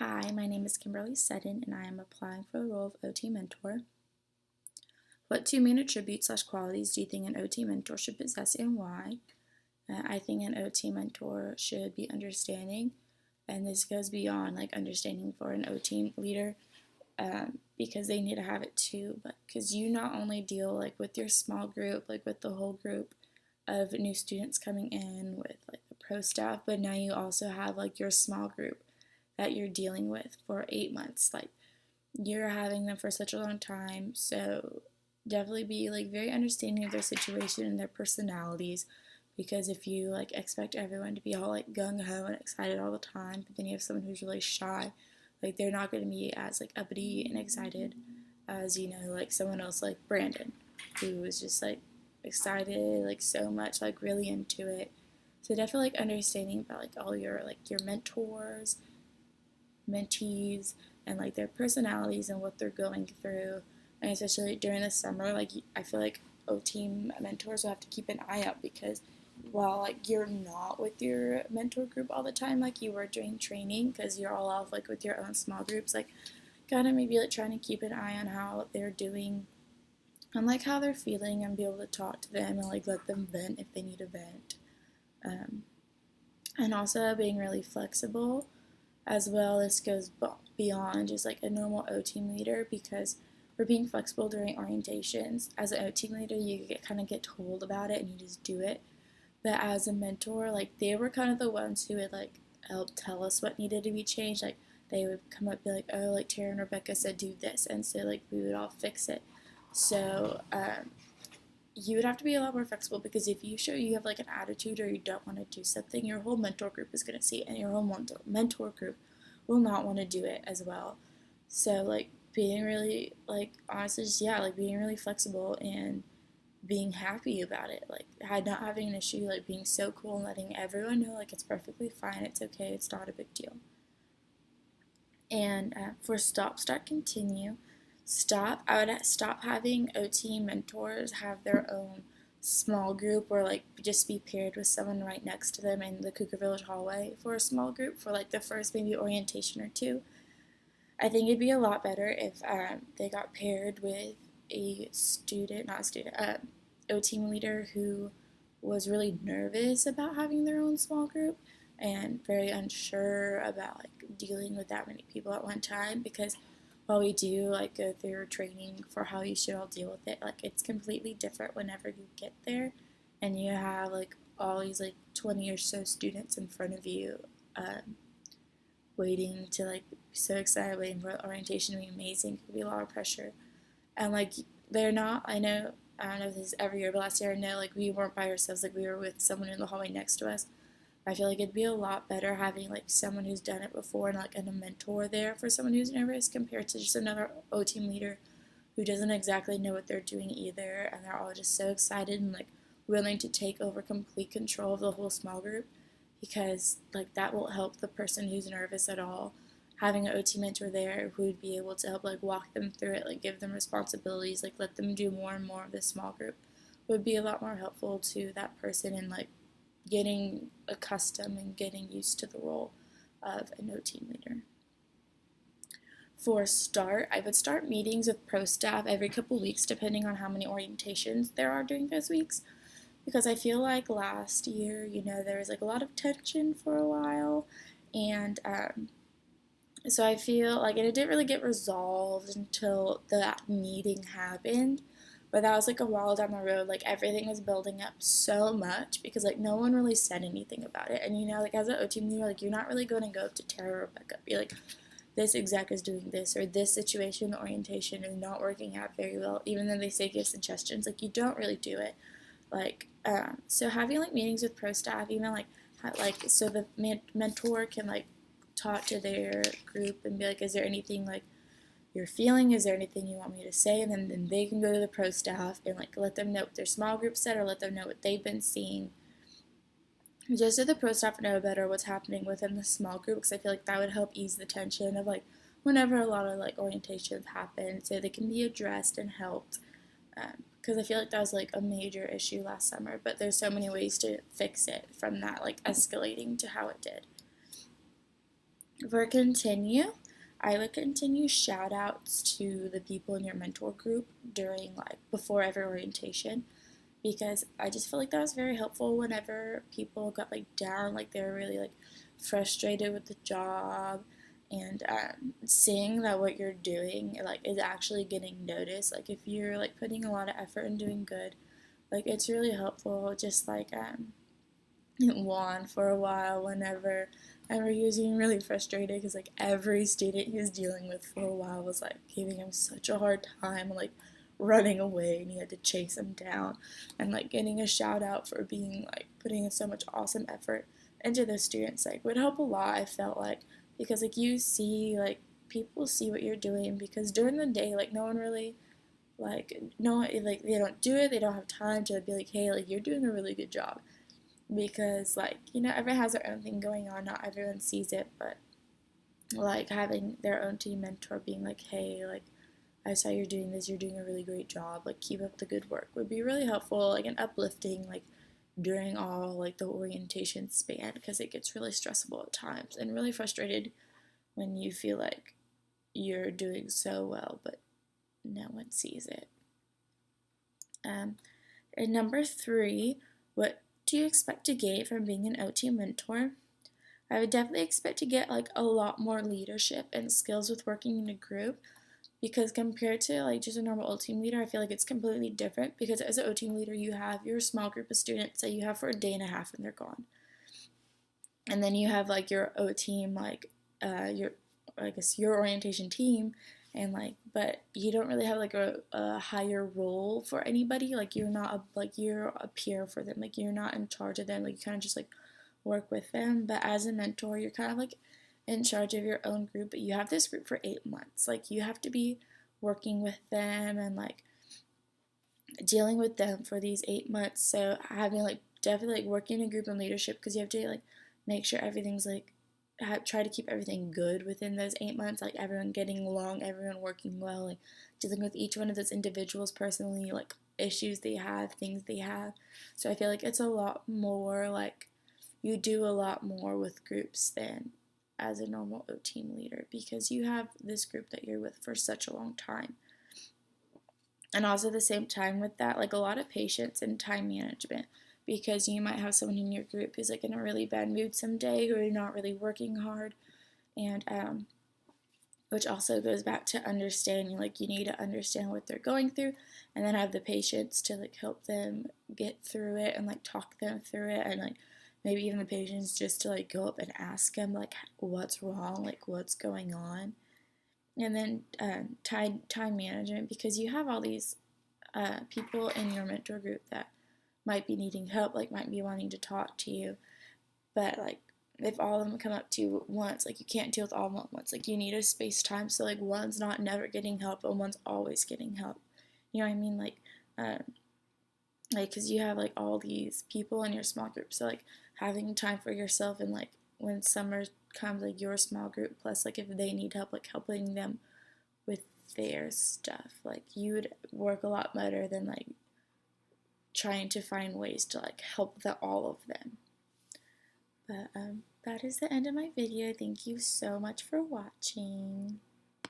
Hi, my name is Kimberly Sutton, and I am applying for the role of Oteam Mentor. What two main attributes/qualities do you think an Oteam Mentor should possess and why? I think an Oteam Mentor should be understanding, and this goes beyond like understanding for an Oteam leader because they need to have it too. But because you not only deal like with your small group, like with the whole group of new students coming in with like the pro staff, but now you also have like your small group that you're dealing with for 8 months. Like you're having them for such a long time, so definitely be like very understanding of their situation and their personalities. Because if you like expect everyone to be all like gung ho and excited all the time, but then you have someone who's really shy, like they're not going to be as like uppity and excited as like someone else like Brandon, who was just like excited like so much, like really into it. So definitely like understanding about like all your mentors, mentees, and like their personalities and what they're going through. And especially during the summer, like I feel like Oteam mentors will have to keep an eye out because while like you're not with your mentor group all the time like you were during training, because you're all off like with your own small groups, like gotta maybe like trying to keep an eye on how they're doing and like how they're feeling and be able to talk to them and like let them vent if they need a vent. um, and also being really flexible as well. This goes beyond just like a normal O team leader, because for being flexible during orientations, as an O team leader, you kind of get told about it and you just do it. But as a mentor, like they were kind of the ones who would like help tell us what needed to be changed. Like they would come up and be like, oh, like Tara and Rebecca said do this, and so like we would all fix it. So you would have to be a lot more flexible, because if you show you have like an attitude or you don't want to do something, your whole mentor group is going to see it, and your whole mentor group will not want to do it as well. So like being really like honestly just like being really flexible and being happy about it, like not having an issue, like being so cool and letting everyone know like it's perfectly fine, it's okay, it's not a big deal. And for stop, start, continue, I would stop having OT mentors have their own small group, or like just be paired with someone right next to them in the Cougar Village hallway for a small group for like the first maybe orientation or two. I think it'd be a lot better if they got paired with a student, not a student, O team leader who was really nervous about having their own small group and very unsure about like dealing with that many people at one time. Because while we do like go through training for how you should all deal with it, like it's completely different whenever you get there and you have like all these like 20 or so students in front of you, waiting to like be so excited, waiting for the orientation to be amazing. It could be a lot of pressure. And like they're not, I don't know if this is every year, but last year I know like we weren't by ourselves, like we were with someone in the hallway next to us. I feel like it'd be a lot better having like someone who's done it before and like a mentor there for someone who's nervous, compared to just another O team leader who doesn't exactly know what they're doing either, and they're all just so excited and like willing to take over complete control of the whole small group. Because like that will help the person who's nervous at all. Having an OT mentor there who would be able to help like walk them through it, like give them responsibilities, like let them do more and more of this small group, would be a lot more helpful to that person in like getting accustomed and getting used to the role of an OT leader. For start, I would start meetings with pro staff every couple weeks, depending on how many orientations there are during those weeks. Because I feel like last year, there was like a lot of tension for a while, and so I feel like it didn't really get resolved until that meeting happened. But that was like a while down the road. Like everything was building up so much because like no one really said anything about it. And like as an O team leader, like you're not really going to go up to Tara or Rebecca, be like, this exec is doing this, or this situation orientation is not working out very well, even though they say give suggestions. Like you don't really do it. Like so having like meetings with pro staff, even like so the mentor can like talk to their group and be like, is there anything like you're feeling, is there anything you want me to say, and then they can go to the pro staff and like let them know what their small group said, or let them know what they've been seeing, just so the pro staff know better what's happening within the small group. Because I feel like that would help ease the tension of like whenever a lot of like orientations happen, so they can be addressed and helped. Because I feel like that was like a major issue last summer, but there's so many ways to fix it from that like escalating to how it did. For continue, I would continue shout outs to the people in your mentor group during like before every orientation, because I just feel like that was very helpful whenever people got like down, like they were really like frustrated with the job, and seeing that what you're doing like is actually getting noticed. Like if you're like putting a lot of effort and doing good, like it's really helpful. Just like Juan for a while whenever he was getting really frustrated because like every student he was dealing with for a while was like giving him such a hard time, like running away, and he had to chase him down, and like getting a shout out for being like putting in so much awesome effort into those students like would help a lot. I felt like, because like you see like people see what you're doing, because during the day like no one really like no like they don't do it, they don't have time to be like, hey, like you're doing a really good job, because like everyone has their own thing going on, not everyone sees it. But like having their own team mentor being like, hey, like I saw you're doing this, you're doing a really great job, like keep up the good work, would be really helpful, like and uplifting, like during all like the orientation span, because it gets really stressful at times and really frustrated when you feel like you're doing so well but no one sees it. And number 3, what do you expect to get from being an Oteam mentor? I would definitely expect to get like a lot more leadership and skills with working in a group, because compared to like just a normal Oteam leader, I feel like it's completely different, because as an Oteam leader you have your small group of students that you have for a day and a half and they're gone. And then you have like your Oteam, like your I guess your orientation team, and like but you don't really have like a higher role for anybody. Like you're not you're a peer for them, like you're not in charge of them, like you kind of just like work with them. But as a mentor you're kind of like in charge of your own group, but you have this group for 8 months, like you have to be working with them and like dealing with them for these 8 months. So having like definitely like working in a group and leadership, because you have to like make sure everything's like try to keep everything good within those 8 months, like everyone getting along, everyone working well, like dealing with each one of those individuals personally, like issues they have, things they have. So I feel like it's a lot more like you do a lot more with groups than as a normal team leader, because you have this group that you're with for such a long time. And also at the same time with that, like a lot of patience and time management, because you might have someone in your group who's like in a really bad mood someday, who are not really working hard, and which also goes back to understanding, like you need to understand what they're going through, and then have the patience to like help them get through it and like talk them through it, and like maybe even the patience just to like go up and ask them like what's wrong, like what's going on. And then time management, because you have all these people in your mentor group that might be needing help, like might be wanting to talk to you, but like if all of them come up to you once, like you can't deal with all of them at once, like you need a space time, so like one's not never getting help and one's always getting help, you know what I mean, like because you have like all these people in your small group, so like having time for yourself, and like when summer comes, like your small group plus like if they need help, like helping them with their stuff, like you would work a lot better than like trying to find ways to like help all of them. But that is the end of my video. Thank you so much for watching.